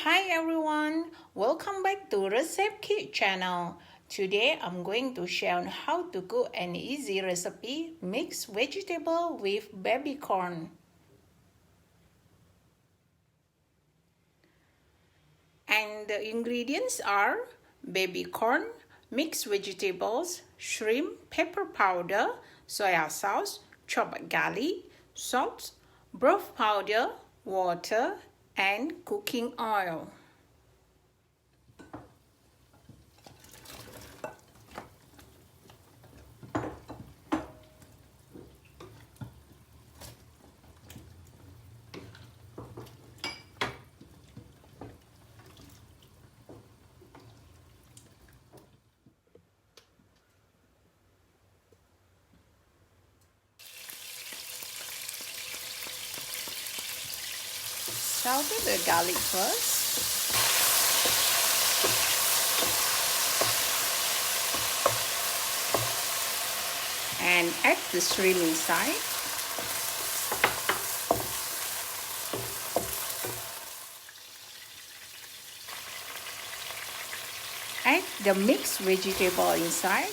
Hi everyone, welcome back to ResepKik channel. Today I'm going to share on how to cook an easy recipe mixed vegetable with baby corn. And the ingredients are baby corn, mixed vegetables, shrimp, pepper powder, soya sauce, chopped garlic, salt, broth powder, water, and cooking oil. Saute the garlic first. And add the shrimp inside. Add the mixed vegetable inside.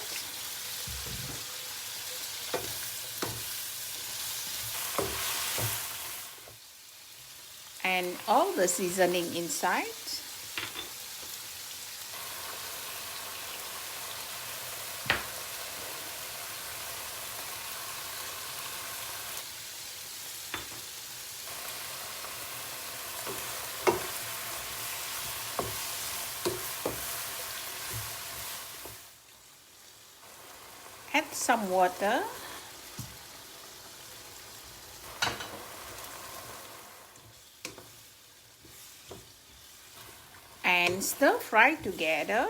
And all the seasoning inside. Add some water. And stir fry together.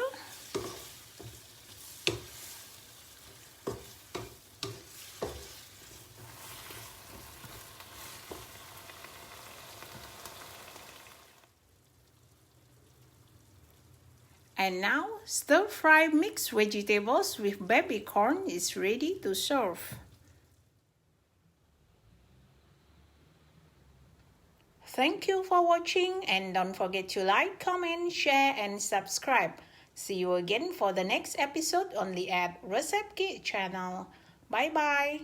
And now stir fry mixed vegetables with baby corn is ready to serve. Thank you for watching and don't forget to like, comment, share and subscribe. See you again for the next episode only at ResepKik channel. Bye bye.